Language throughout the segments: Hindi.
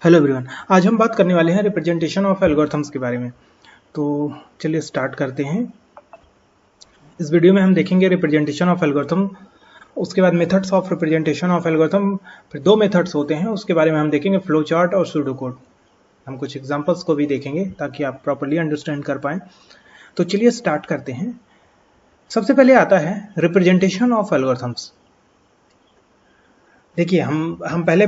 हेलो एवरीवन, आज हम बात करने वाले हैं रिप्रेजेंटेशन ऑफ एल्गोरिथम्स के बारे में। तो चलिए स्टार्ट करते हैं। इस वीडियो में हम देखेंगे रिप्रेजेंटेशन ऑफ एल्गोरिथम, उसके बाद methods of representation of algorithm, फिर दो मेथड्स होते हैं उसके बारे में हम देखेंगे, फ्लो चार्ट और सूडो कोड। हम कुछ एग्जांपल्स को भी देखेंगे ताकि आप प्रॉपर्ली अंडरस्टैंड कर पाएँ। तो चलिए स्टार्ट करते हैं। सबसे पहले आता है रिप्रेजेंटेशन ऑफ एल्गोरिथम्स। देखिए, हम पहले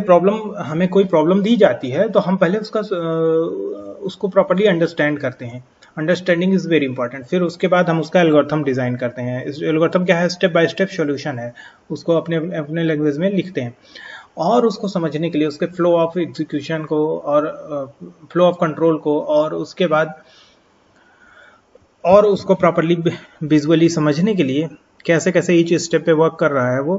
हमें कोई प्रॉब्लम दी जाती है तो हम पहले उसको प्रॉपर्ली अंडरस्टैंड करते हैं। Understanding is very important. फिर उसके बाद हम उसका एल्गोरिथम डिजाइन करते हैं। इस एल्गोरिथम क्या है? स्टेप बाय स्टेप सॉल्यूशन है। उसको अपने अपने लैंग्वेज में लिखते हैं और उसको समझने के लिए उसके फ्लो ऑफ एग्जीक्यूशन को और फ्लो ऑफ कंट्रोल को और उसको प्रॉपर्ली विजुअली समझने के लिए कैसे कैसे ईच स्टेप पे वर्क कर रहा है वो,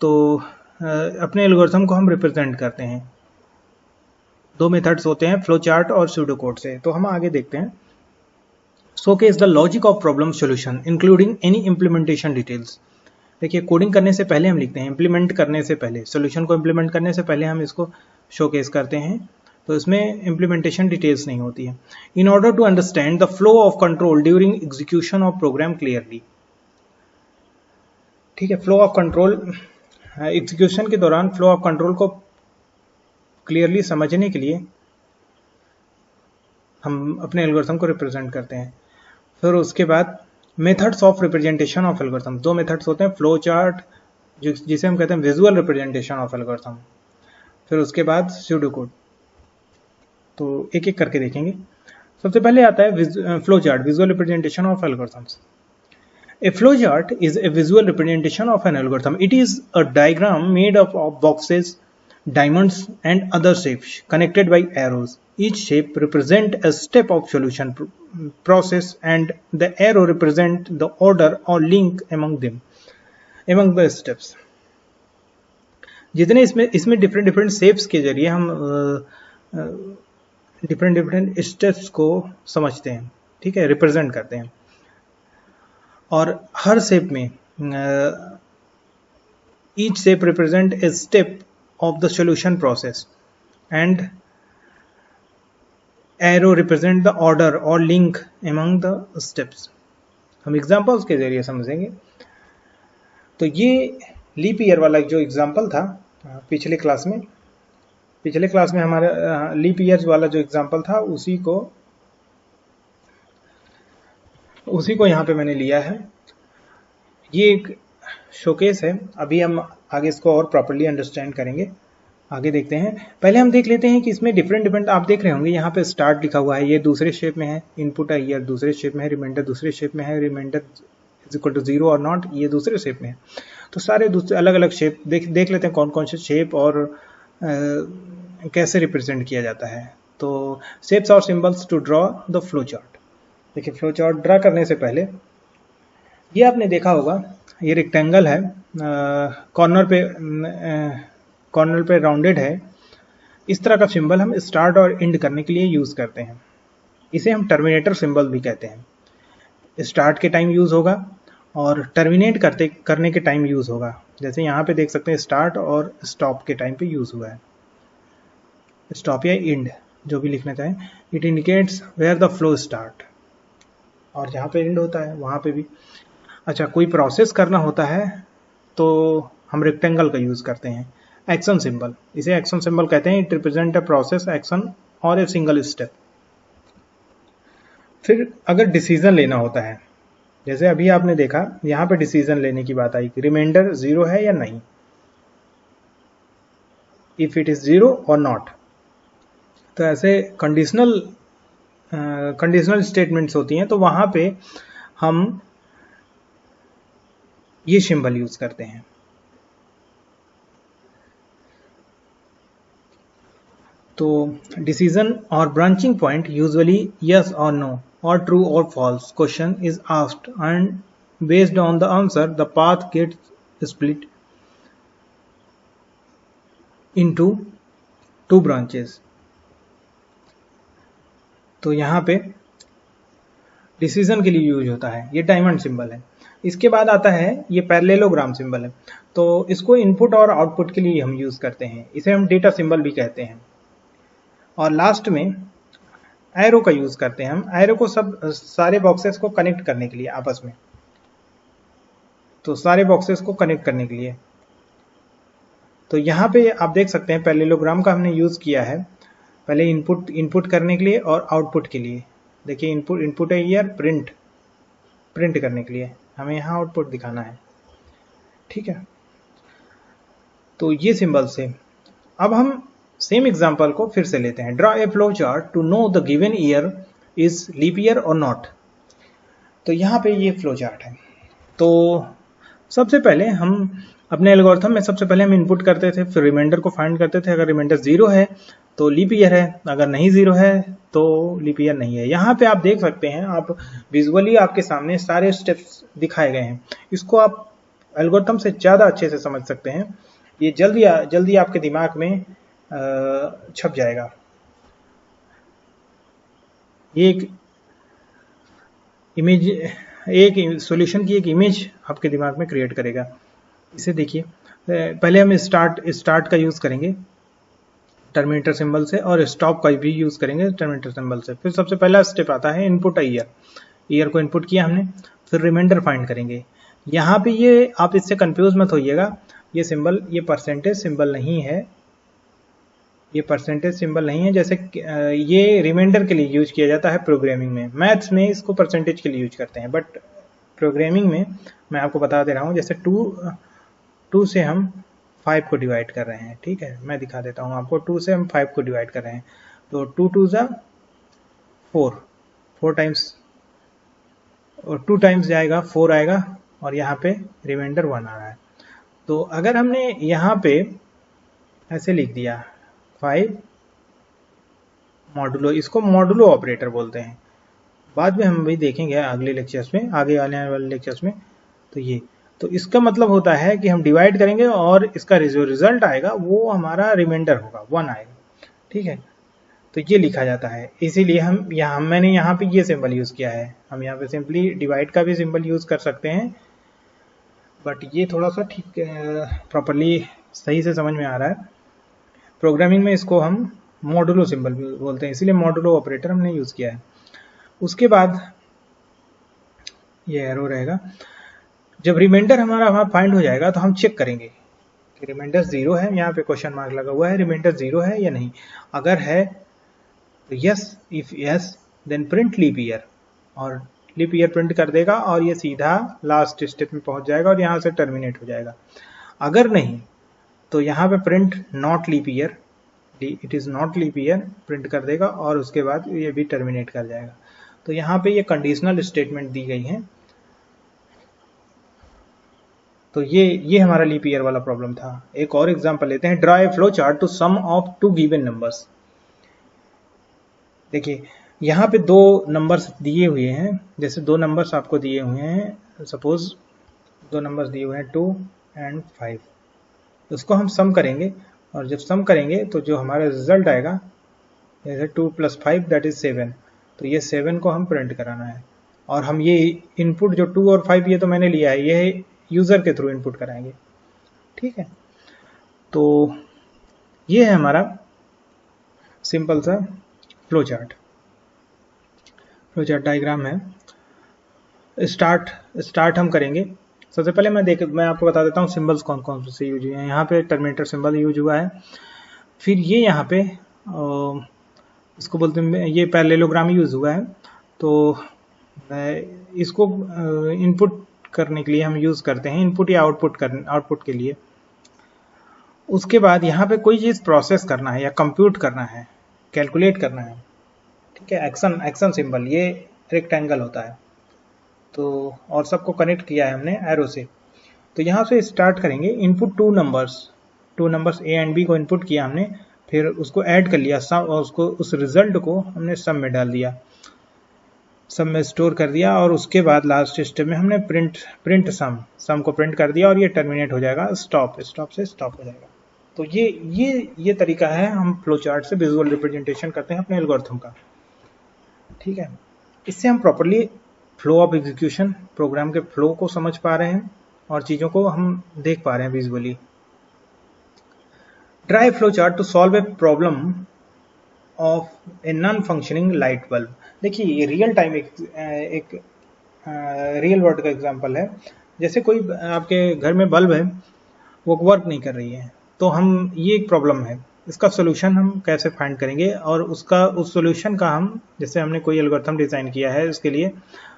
तो अपने एल्गोरिथम को हम रिप्रेजेंट करते हैं। दो मेथड्स होते हैं, फ्लो चार्ट और सूडो कोड से। तो हम आगे देखते हैं। Showcase the logic of problem solution including any implementation details. देखिए, कोडिंग करने से पहले हम लिखते हैं, इंप्लीमेंट करने से पहले, सॉल्यूशन को इंप्लीमेंट करने से पहले हम इसको शोकेस करते हैं। तो इसमें इंप्लीमेंटेशन डिटेल्स नहीं होती है। In order to understand the flow of control during execution of program clearly. ठीक है, फ्लो ऑफ कंट्रोल एग्जीक्यूशन के दौरान फ्लो ऑफ कंट्रोल को क्लियरली समझने के लिए हम अपने एल्गोरिथम को रिप्रेजेंट करते हैं। फिर उसके बाद methods of representation of algorithm. दो मेथड्स होते हैं, फ्लो चार्ट जिसे हम कहते हैं विजुअल रिप्रेजेंटेशन ऑफ एल्गोरिथम, फिर उसके बाद सूडो कोड। तो एक एक करके देखेंगे। सबसे पहले आता है flow chart, visual representation of algorithms. A flowchart is a visual representation of an algorithm. It is a diagram made up of boxes, diamonds, and other shapes connected by arrows. Each shape represents a step of solution process, and the arrow represents the order or link among the steps. जितने इसमें डिफरेंट शेप्स के जरिए हम डिफरेंट स्टेप्स को समझते हैं, ठीक है, रिप्रेजेंट करते हैं। और हर शेप में each shape represent a step of the solution process and arrow represent the order और लिंक एमंग द स्टेप्स। हम एग्जांपल्स के जरिए समझेंगे। तो ये लीप ईयर वाला जो एग्जांपल था पिछले क्लास में हमारा लीप ईयर वाला जो एग्जांपल था उसी को यहाँ पे मैंने लिया है। ये एक शोकेस है। अभी हम आगे इसको और प्रॉपर्ली अंडरस्टैंड करेंगे। आगे देखते हैं। पहले हम देख लेते हैं कि इसमें डिफरेंट आप देख रहे होंगे, यहाँ पे स्टार्ट लिखा हुआ है, ये दूसरे शेप में है। इनपुट है ईयर दूसरे शेप में है, रिमाइंडर दूसरे शेप में है, रिमाइंडर इज इक्वल टू 0 और नॉट ये दूसरे शेप में है। तो सारे दूसरे अलग अलग शेप देख लेते हैं कौन कौन से शेप और कैसे रिप्रेजेंट किया जाता है। तो शेप्स और symbols to draw the flow chart. देखिए, फ्लो चार्ट ड्रा करने से पहले ये आपने देखा होगा, ये रेक्टेंगल है, कॉर्नर पे राउंडेड है। इस तरह का सिंबल हम स्टार्ट और एंड करने के लिए यूज करते हैं। इसे हम टर्मिनेटर सिंबल भी कहते हैं। स्टार्ट के टाइम यूज होगा और टर्मिनेट करने के टाइम यूज होगा। जैसे यहाँ पे देख सकते हैं, स्टार्ट और स्टॉप के टाइम पे यूज हुआ है। स्टॉप या एंड जो भी लिखना चाहें, it indicates where the flow start, और जहाँ पे एंड होता है वहाँ पे भी। अच्छा, कोई प्रोसेस करना होता है तो हम रेक्टेंगल का यूज करते हैं। एक्शन सिंबल, इसे एक्शन सिंबल कहते हैं। It represent a process, action और ए सिंगल स्टेप। फिर अगर डिसीजन लेना होता है, जैसे अभी आपने देखा यहाँ पे डिसीजन लेने की बात आई कि रिमाइंडर 0 है या नहीं, इफ इट इज 0 और नॉट। तो ऐसे कंडीशनल स्टेटमेंट्स होती हैं, तो वहां पे हम ये सिंबल यूज करते हैं। तो डिसीजन और ब्रांचिंग पॉइंट यूजुअली यस और नो और ट्रू और false question is asked and based on the answer the path gets split into 2 branches. तो यहाँ पे डिसीजन के लिए यूज होता है, ये डायमंड सिंबल है। इसके बाद आता है ये पैरेललोग्राम सिंबल है। तो इसको इनपुट और आउटपुट के लिए हम यूज करते हैं। इसे हम डेटा सिंबल भी कहते हैं। और लास्ट में एरो का यूज करते हैं हम, एरो को सब सारे बॉक्सेस को कनेक्ट करने के लिए आपस में, तो सारे बॉक्सेस को कनेक्ट करने के लिए। तो यहाँ पे आप देख सकते हैं पैरेललोग्राम का हमने यूज किया है, पहले इनपुट करने के लिए और आउटपुट के लिए। देखिए इनपुट है ईयर, प्रिंट करने के लिए, हमें यहाँ आउटपुट दिखाना है, ठीक है। तो ये सिंबल से अब हम सेम एग्जांपल को फिर से लेते हैं। Draw a flow chart to know the given year is leap year और नॉट। तो यहाँ पे ये फ्लो चार्ट है। तो सबसे पहले हम अपने एल्गोरिथम में सबसे पहले हम इनपुट करते थे, फिर रिमाइंडर को फाइंड करते थे। अगर रिमाइंडर 0 है तो लीप ईयर है, अगर नहीं 0 है तो लीप ईयर नहीं है। यहाँ पे आप देख सकते हैं, आप विजुअली आपके सामने सारे स्टेप्स दिखाए गए हैं। इसको आप एल्गोरिथम से ज़्यादा अच्छे से समझ सकते हैं, ये जल्दी आपके दिमाग में छप जाएगा। ये एक सॉल्यूशन की एक इमेज आपके दिमाग में क्रिएट करेगा। इसे देखिए, पहले हम स्टार्ट का यूज करेंगे टर्मिनेटर सिंबल से, और स्टॉप का भी यूज करेंगे टर्मिनेटर सिंबल से। फिर सबसे पहला स्टेप आता है इनपुट ईयर को इनपुट किया हमने, फिर रिमाइंडर फाइंड करेंगे। यहाँ पे ये आप इससे कंफ्यूज मत होइएगा, ये सिंबल ये परसेंटेज सिंबल नहीं है, ये परसेंटेज सिंबल नहीं है। जैसे ये रिमाइंडर के लिए यूज किया जाता है प्रोग्रामिंग में, मैथ्स में इसको परसेंटेज के लिए यूज करते हैं, बट प्रोग्रामिंग में मैं आपको बता दे रहा हूँ। जैसे 2 से हम 5 को डिवाइड कर रहे हैं, ठीक है, मैं दिखा देता हूँ आपको। 2 से हम 5 को डिवाइड कर रहे हैं, तो 2 2 जा 4 टाइम्स, और 2 टाइम्स जाएगा 4 आएगा, और यहाँ पे रिमाइंडर 1 आ रहा है। तो अगर हमने यहाँ पे ऐसे लिख दिया 5 मॉडुलो, इसको मॉडुलो ऑपरेटर बोलते हैं, बाद में हम भी देखेंगे अगले लेक्चर्स में, आगे आने वाले लेक्चर्स में। तो इसका मतलब होता है कि हम डिवाइड करेंगे और इसका जो रिजल्ट आएगा वो हमारा रिमाइंडर होगा, 1 आएगा, ठीक है। तो ये लिखा जाता है, इसीलिए मैंने यहाँ पे ये सिंबल यूज किया है। हम यहाँ पे सिंपली डिवाइड का भी सिंबल यूज कर सकते हैं, बट ये थोड़ा सा ठीक प्रॉपरली सही से समझ में आ रहा है। प्रोग्रामिंग में इसको हम मॉडुलो सिंबल बोलते हैं, इसीलिए मॉडुलो ऑपरेटर हमने यूज किया है। उसके बाद ये एरो रहेगा। जब रिमाइंडर हमारा वहाँ फाइंड हो जाएगा तो हम चेक करेंगे कि रिमाइंडर 0 है, यहाँ पे क्वेश्चन मार्क लगा हुआ है, रिमाइंडर 0 है या नहीं। अगर है तो yes, if yes then print leap year, और लीप ईयर प्रिंट कर देगा और ये सीधा लास्ट स्टेप में पहुंच जाएगा और यहाँ से टर्मिनेट हो जाएगा। अगर नहीं तो यहाँ पे print not leap year, it is not leap year print कर देगा, और उसके बाद ये भी टर्मिनेट कर जाएगा। तो यहाँ पे ये कंडीशनल स्टेटमेंट दी गई है। तो ये हमारा लीप ईयर वाला प्रॉब्लम था। एक और एग्जांपल लेते हैं। Draw a flow chart to sum of 2 given numbers. देखिए यहाँ पे 2 नंबर्स दिए हुए हैं, जैसे 2 नंबर्स आपको दिए हुए हैं, सपोज 2 नंबर्स दिए हुए हैं 2 और 5। उसको हम सम करेंगे, और जब सम करेंगे तो जो हमारा रिजल्ट आएगा, जैसे 2 + 5 दैट इज 7, तो ये 7 को हम प्रिंट कराना है। और हम ये इनपुट जो 2 और 5 ये तो मैंने लिया है, ये यूजर के थ्रू इनपुट कराएंगे, ठीक है। तो ये है हमारा सिंपल सा फ्लो चार्ट डायग्राम है। स्टार्ट हम करेंगे। सबसे पहले मैं आपको बता देता हूँ सिंबल्स कौन कौन से यूज हुए हैं। यहाँ पे टर्मिनेटर सिंबल यूज हुआ है, फिर ये यहाँ पे इसको बोलते हैं, ये पैरेललोग्राम यूज हुआ है। तो इसको इनपुट करने के लिए हम यूज करते हैं, इनपुट या आउटपुट के लिए। उसके बाद यहाँ पे कोई चीज प्रोसेस करना है या कंप्यूट करना है, कैलकुलेट करना है, ठीक है। एक्शन सिंबल ये रेक्टेंगल होता है। तो और सबको कनेक्ट किया है हमने एरो से। तो यहाँ से स्टार्ट करेंगे। Input 2 numbers A and B को इनपुट किया हमने, फिर उसको ऐड कर लिया सम, और उसको उस रिजल्ट को हमने सम में डाल दिया, सम में स्टोर कर दिया। और उसके बाद लास्ट स्टेप में हमने प्रिंट सम को प्रिंट कर दिया, और ये टर्मिनेट हो जाएगा स्टॉप से स्टॉप हो जाएगा। तो ये तरीका है, हम फ्लो चार्ट से विजुअल रिप्रेजेंटेशन करते हैं अपने एल्गोरिथम का, ठीक है। इससे हम properly flow of execution, program के फ्लो को समझ पा रहे हैं और चीजों को हम देख पा रहे हैं visually. Draw a flow chart to solve a problem of a non functioning light bulb. देखिए ये रियल टाइम एक रियल वर्ल्ड का एग्जांपल है। जैसे कोई आपके घर में बल्ब है, वो वर्क नहीं कर रही है, तो हम ये एक प्रॉब्लम है, इसका सोल्यूशन हम कैसे फाइंड करेंगे, और उस सोल्यूशन का हम, जैसे हमने कोई एल्गोरिथम डिजाइन किया है उसके लिए,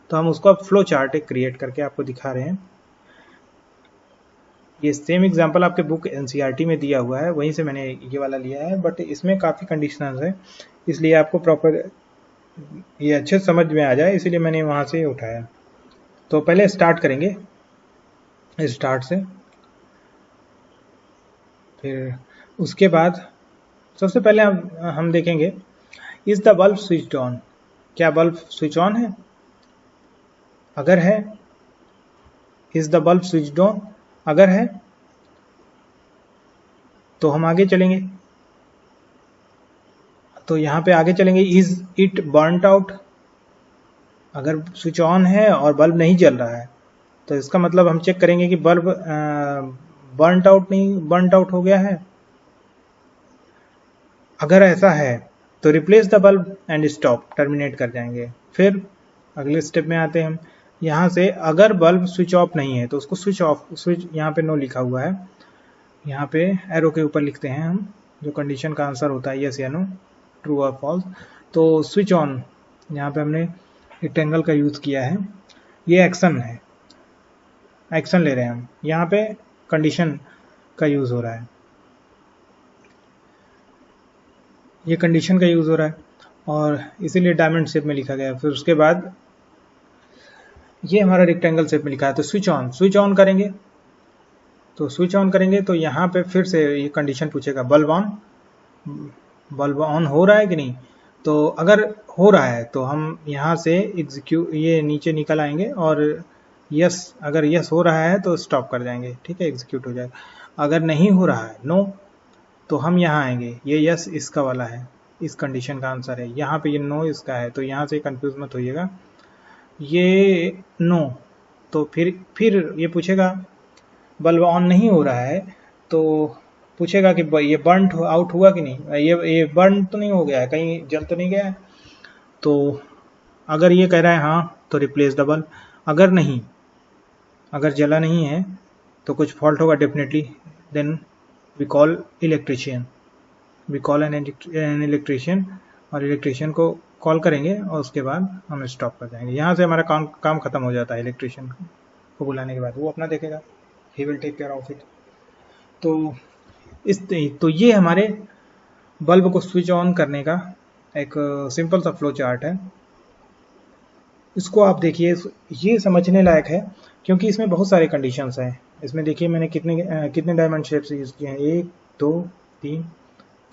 तो हम उसका फ्लो चार्ट एक क्रिएट करके आपको दिखा रहे हैं। ये सेम एग्जांपल आपके बुक एनसीईआरटी में दिया हुआ है, वहीं से मैंने ये वाला लिया है, बट इसमें काफ़ी कंडीशंस है, इसलिए आपको प्रॉपर ये अच्छे समझ में आ जाए, इसीलिए मैंने वहाँ से उठाया। तो पहले स्टार्ट करेंगे स्टार्ट से, फिर उसके बाद सबसे पहले हम देखेंगे is the bulb switched on. क्या बल्ब स्विच ऑन है? अगर है, is the bulb switched on, अगर है तो हम आगे चलेंगे। तो यहाँ पे आगे चलेंगे, इज इट बर्नट आउट। अगर स्विच ऑन है और बल्ब नहीं जल रहा है तो इसका मतलब हम चेक करेंगे कि बल्ब बर्नट आउट हो गया है। अगर ऐसा है तो replace the bulb and stop, terminate कर जाएंगे। फिर अगले स्टेप में आते हैं हम, यहाँ से अगर बल्ब स्विच ऑफ नहीं है तो उसको स्विच ऑफ, स्विच यहाँ पे नो लिखा हुआ है, यहाँ पे एरो के ऊपर लिखते हैं हम जो कंडीशन का आंसर होता है, यस या नो, ट्रू और फॉल्स। तो स्विच ऑन, यहाँ पे हमने रेक्टेंगल का यूज किया है, ये एक्शन है, एक्शन ले रहे हैं हम, यहाँ पे कंडीशन का यूज हो रहा है, ये कंडीशन का यूज हो रहा है और इसीलिए डायमंड शेप में लिखा गया है। फिर उसके बाद ये हमारा रेक्टेंगल शेप में लिखा है, तो स्विच ऑन करेंगे, तो स्विच ऑन करेंगे तो यहाँ पे फिर से ये कंडीशन पूछेगा बल्ब ऑन हो रहा है कि नहीं। तो अगर हो रहा है तो हम यहाँ से एग्जीक्यूट, ये नीचे निकल आएंगे और यस, अगर यस हो रहा है तो स्टॉप कर जाएंगे, ठीक है, एग्जीक्यूट हो जाएगा। अगर नहीं हो रहा है, नो, तो हम यहाँ आएंगे, ये यस इसका वाला है, इस कंडीशन का आंसर है, यहाँ पे ये नो इसका है, तो यहाँ से कंफ्यूज मत होइएगा, ये नो। तो फिर ये पूछेगा बल्ब ऑन नहीं हो रहा है, तो पूछेगा कि ये बर्न आउट हुआ कि नहीं, ये बर्न तो नहीं हो गया है, कहीं जल तो नहीं गया है। तो अगर ये कह रहा है हाँ तो रिप्लेस द बल्ब, अगर नहीं, अगर जला नहीं है तो कुछ फॉल्ट होगा definitely, then we call electrician, we call an electrician, और इलेक्ट्रीशियन को कॉल करेंगे और उसके बाद हम स्टॉप कर जाएंगे। यहाँ से हमारा काम खत्म हो जाता है, इलेक्ट्रीशियन को बुलाने के बाद वो अपना देखेगा, he will take care of it. तो ये हमारे बल्ब को स्विच ऑन करने का एक सिंपल सा फ्लो चार्ट है। इसको आप देखिए, ये समझने लायक है क्योंकि इसमें बहुत सारे कंडीशंस हैं। इसमें देखिए मैंने कितने डायमंड शेप्स यूज़ किए हैं, 1 2 3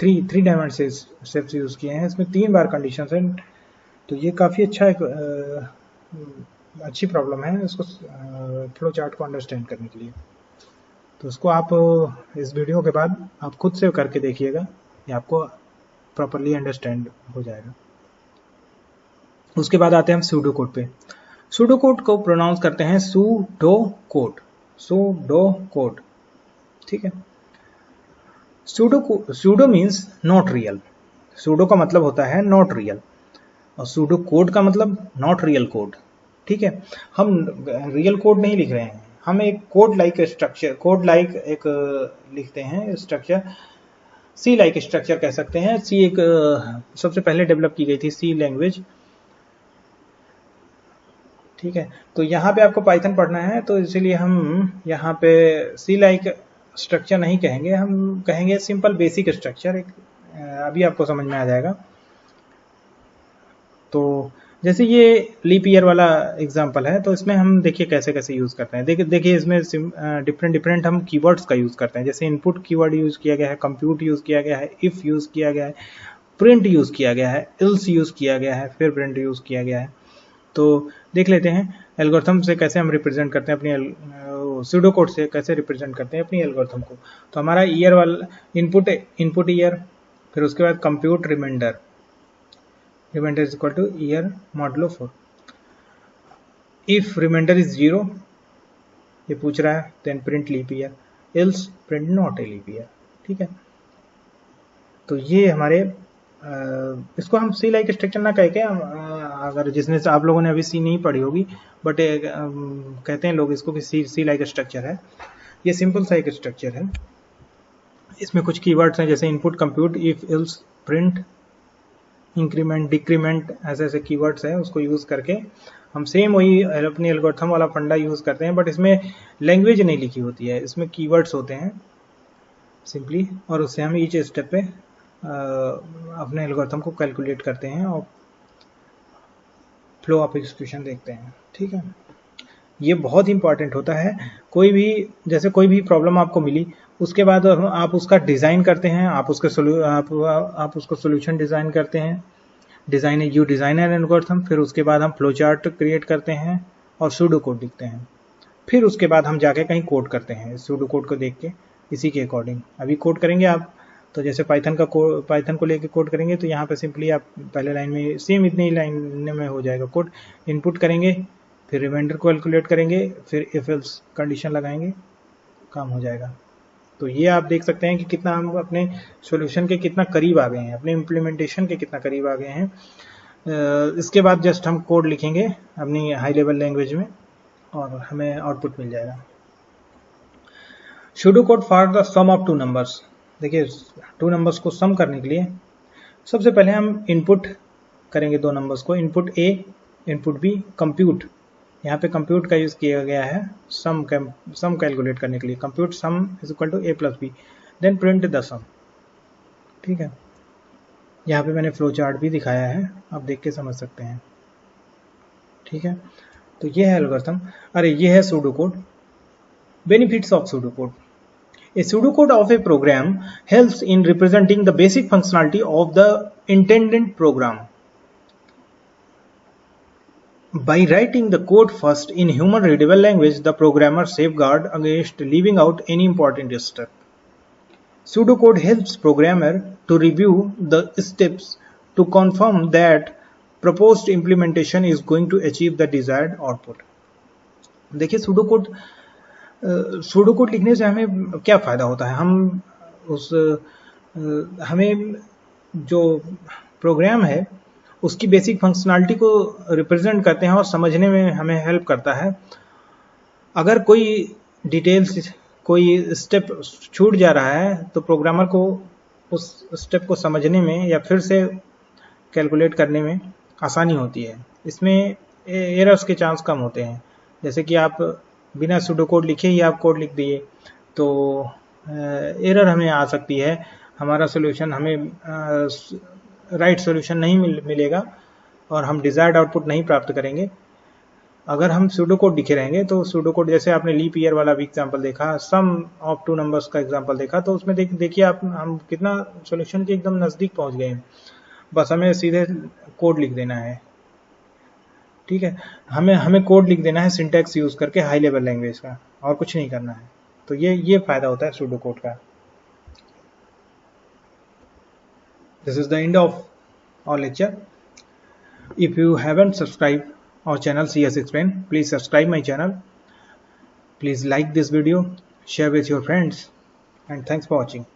3 डायमंड शेप्स यूज़ किए हैं, इसमें 3 बार कंडीशंस हैं। तो ये काफ़ी अच्छा एक अच्छी प्रॉब्लम है इसको फ्लो चार्ट को अंडरस्टैंड करने के लिए। तो उसको आप इस वीडियो के बाद आप खुद से करके देखिएगा, ये आपको प्रॉपरली अंडरस्टैंड हो जाएगा। उसके बाद आते हैं हम सूडो कोड पे। सूडो कोड को प्रोनाउंस करते हैं सूडो कोड, ठीक है। Pseudo means not real, pseudo का मतलब होता है नॉट रियल, और सूडो कोड का मतलब नॉट रियल कोड, ठीक है। हम रियल कोड नहीं लिख रहे हैं, हम एक code like structure, code like एक लिखते हैं स्ट्रक्चर, सी लाइक स्ट्रक्चर कह सकते हैं। सी एक सबसे पहले डेवलप की गई थी सी लैंग्वेज, ठीक है। तो यहाँ पे आपको पाइथन पढ़ना है तो इसीलिए हम यहाँ पे सी लाइक स्ट्रक्चर नहीं कहेंगे, हम कहेंगे सिंपल बेसिक स्ट्रक्चर, एक अभी आपको समझ में आ जाएगा। तो जैसे ये लीप ईयर वाला एग्जांपल है, तो इसमें हम देखिए कैसे कैसे यूज़ करते हैं। देखिए इसमें डिफरेंट हम कीवर्ड्स का यूज़ करते हैं। जैसे इनपुट कीवर्ड यूज़ किया गया है, कंप्यूट यूज़ किया गया है, इफ़ यूज़ किया गया है, प्रिंट यूज़ किया गया है, एल्स यूज़ किया गया है, फिर प्रिंट यूज़ किया गया है। तो देख लेते हैं एल्गोरिथम से कैसे हम रिप्रेजेंट करते हैं अपनी, सूडो कोड से कैसे रिप्रेजेंट करते हैं अपनी एल्गोरिथम को। तो हमारा ईयर वाला इनपुट ईयर, फिर उसके बाद compute remainder is equal to year modulo 4। if remainder is 0 ये पूछ रहा है, then print leap year, else print not a leap year, ठीक है। तो ये हमारे इसको हम सी लाइक स्ट्रक्चर ना कह के अगर जिसने आप लोगों ने अभी सी नहीं पढ़ी होगी, बट कहते हैं लोग इसको कि सी लाइक स्ट्रक्चर है। ये सिंपल सा एक स्ट्रक्चर है। इसमें कुछ कीवर्ड्स हैं जैसे input, compute, if, ills, print, increment, decrement, ऐसे ऐसे कीवर्ड्स हैं। उसको यूज़ करके हम सेम वही अपनी एल्गोरिथम वाला फंडा यूज़ करते हैं, बट इसमें लैंग्वेज नहीं लिखी होती है, इसमें कीवर्ड्स होते हैं सिंपली, और उससे हम ईच स्टेप पे अपने एल्गोरिथम को कैलकुलेट करते हैं और फ्लो ऑफ एग्जीक्यूशन देखते हैं। ठीक है, ये बहुत इंपॉर्टेंट होता है। कोई भी जैसे कोई भी प्रॉब्लम आपको मिली, उसके बाद आप उसका डिज़ाइन करते हैं, आप उसको सोल्यूशन डिज़ाइन करते हैं, design you design an algorithm. फिर उसके बाद हम फ्लो चार्ट क्रिएट करते हैं और सूडो कोड लिखते हैं। फिर उसके बाद हम जाके कहीं कोड करते हैं, सूडो कोड को देख के इसी के अकॉर्डिंग अभी कोड करेंगे आप। तो जैसे पाइथन को लेके कोड करेंगे तो यहाँ पे सिंपली आप पहले लाइन में सेम इतनी लाइन में हो जाएगा कोड। इनपुट करेंगे, फिर रिमाइंडर को कैलकुलेट करेंगे, फिर इफ एल्स कंडीशन लगाएंगे, काम हो जाएगा। तो ये आप देख सकते हैं कि कितना हम अपने सॉल्यूशन के कितना करीब आ गए हैं, अपने इम्प्लीमेंटेशन के कितना करीब आ गए हैं। इसके बाद जस्ट हम कोड लिखेंगे अपनी हाई लेवल लैंग्वेज में और हमें आउटपुट मिल जाएगा। Pseudo code for the sum of two numbers. देखिए, टू नंबर्स को सम करने के लिए सबसे पहले हम इनपुट करेंगे दो नंबर्स को, input A, input B, compute. यहाँ पे कंप्यूट का यूज किया गया है सम कैलकुलेट करने के लिए। Compute sum is equal to a plus b, then print the sum. ठीक है, यहाँ पे मैंने फ्लो चार्ट भी दिखाया है, आप देख के समझ सकते हैं। ठीक है, तो ये है एल्गोरिथम। अरे ये है pseudo code. Benefits of pseudo code. A pseudocode of a program helps in representing the basic functionality of the intended program. By writing the code first in human readable language, the programmer safeguards against leaving out any important step. Pseudocode helps programmer to review the steps to confirm that proposed implementation is going to achieve the desired output. देखिए, सूडो कोड लिखने से हमें क्या फ़ायदा होता है। हमें जो प्रोग्राम है उसकी बेसिक फंक्शनैलिटी को रिप्रेजेंट करते हैं और समझने में हमें हेल्प करता है। अगर कोई डिटेल्स, कोई स्टेप छूट जा रहा है तो प्रोग्रामर को उस स्टेप को समझने में या फिर से कैलकुलेट करने में आसानी होती है। इसमें एरर्स के चांस कम होते हैं। जैसे कि आप बिना सूडो कोड लिखे ही आप कोड लिख दिए तो एरर हमें आ सकती है, हमारा सोल्यूशन हमें राइट सोल्यूशन नहीं मिलेगा और हम डिजायर्ड आउटपुट नहीं प्राप्त करेंगे। अगर हम सूडो कोड लिखे रहेंगे तो सूडो कोड, जैसे आपने लीप ईयर वाला भी एग्जांपल देखा, सम ऑफ टू नंबर्स का एग्जांपल देखा, तो उसमें देखिए हम कितना सोल्यूशन के एकदम नज़दीक पहुंच गए हैं। बस हमें सीधे कोड लिख देना है। ठीक है, हमें कोड लिख देना है सिंटैक्स यूज करके हाई लेवल लैंग्वेज का, और कुछ नहीं करना है। तो ये फायदा होता है सूडो कोड का। This is the end of our lecture. If you haven't subscribe our channel CS Explain, please subscribe my channel. Please like this video, share with your friends, and thanks for watching.